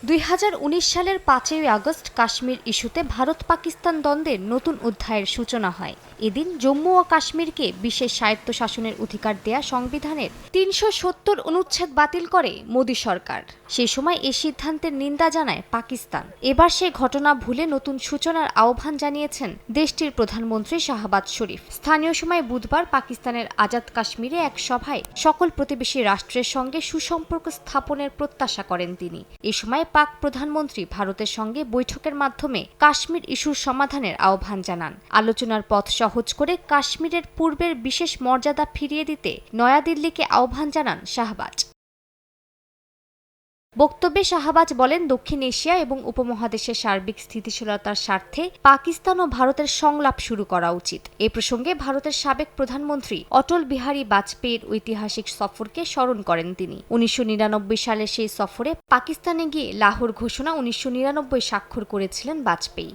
2019 সালের 5ই আগস্ট কাশ্মীর ইস্যুতে ভারত পাকিস্তান দ্বন্দ্বের নতুন অধ্যায়ের সূচনা হয়। এদিন জম্মু ও কাশ্মীরকে বিশেষ স্বায়ত্তশাসনের অধিকার দেয়া সংবিধানের 370 অনুচ্ছেদ বাতিল করে মোদী সরকার। সেই সময় এই সিদ্ধান্তের নিন্দা জানায় পাকিস্তান। এবার সেই ঘটনা ভুলে নতুন সূচনার আহ্বান জানিয়েছেন দেশটির প্রধানমন্ত্রী শাহবাজ শরীফ। স্থানীয় সময় বুধবার পাকিস্তানের আজাদ কাশ্মীরে এক সভায় সকল প্রতিবেশী রাষ্ট্রের সঙ্গে সুসম্পর্ক স্থাপনের প্রত্যাশা করেন তিনি। এ সময় পাক প্রধানমন্ত্রী ভারতের সঙ্গে বৈঠকের মাধ্যমে কাশ্মীর ইস্যুর সমাধানের আহ্বান জানান। আলোচনার পথ সহজ করে কাশ্মীরের পূর্বের বিশেষ মর্যাদা ফিরিয়ে দিতে নয়াদিল্লিকে আহ্বান জানান শাহবাজ। বক্তব্যে শাহবাজ বলেন, দক্ষিণ এশিয়া এবং উপমহাদেশের সার্বিক স্থিতিশীলতার স্বার্থে পাকিস্তান ও ভারতের সংলাপ শুরু করা উচিত। এ প্রসঙ্গে ভারতের সাবেক প্রধানমন্ত্রী অটল বিহারী বাজপেয়ীর ঐতিহাসিক সফরকে স্মরণ করেন তিনি। 1999 সালে সেই সফরে পাকিস্তানে গিয়ে লাহোর ঘোষণা 1999 স্বাক্ষর করেছিলেন বাজপেয়ী।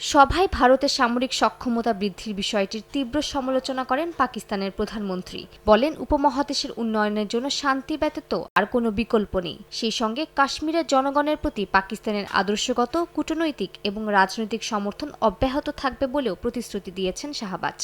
সভায় ভারতের সামরিক সক্ষমতা বৃদ্ধির বিষয়টির তীব্র সমালোচনা করেন পাকিস্তানের প্রধানমন্ত্রী। বলেন, উপমহাদেশের উন্নয়নের জন্য শান্তি ব্যতীত আর কোনো বিকল্প নেই। সেই সঙ্গে কাশ্মীরের জনগণের প্রতি পাকিস্তানের আদর্শগত, কূটনৈতিক এবং রাজনৈতিক সমর্থন অব্যাহত থাকবে বলেও প্রতিশ্রুতি দিয়েছেন শাহবাজ।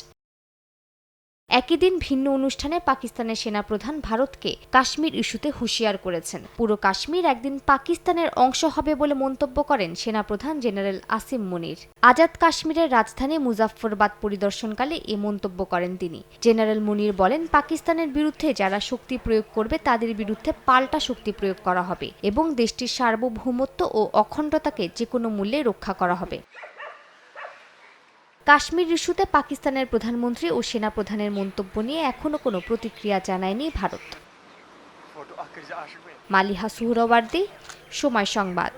একই দিন ভিন্ন অনুষ্ঠানে পাকিস্তানের সেনাপ্রধান ভারতকে কাশ্মীর ইস্যুতে হুঁশিয়ার করেছেন। পুরো কাশ্মীর একদিন পাকিস্তানের অংশ হবে বলে মন্তব্য করেন সেনাপ্রধান জেনারেল আসিম মুনির। আজাদ কাশ্মীরের রাজধানী মুজাফফরবাদ পরিদর্শনকালে এ মন্তব্য করেন তিনি। জেনারেল মুনির বলেন, পাকিস্তানের বিরুদ্ধে যারা শক্তি প্রয়োগ করবে তাদের বিরুদ্ধে পাল্টা শক্তি প্রয়োগ করা হবে এবং দেশটির সার্বভৌমত্ব ও অখণ্ডতাকে যেকোনো মূল্যে রক্ষা করা হবে। কাশ্মীর ইস্যুতে পাকিস্তানের প্রধানমন্ত্রী ও সেনাপ্রধানের মন্তব্য নিয়ে এখনো কোনো প্রতিক্রিয়া জানায়নি ভারত। মালিহা সুহরাওয়ার্দী, সময় সংবাদ।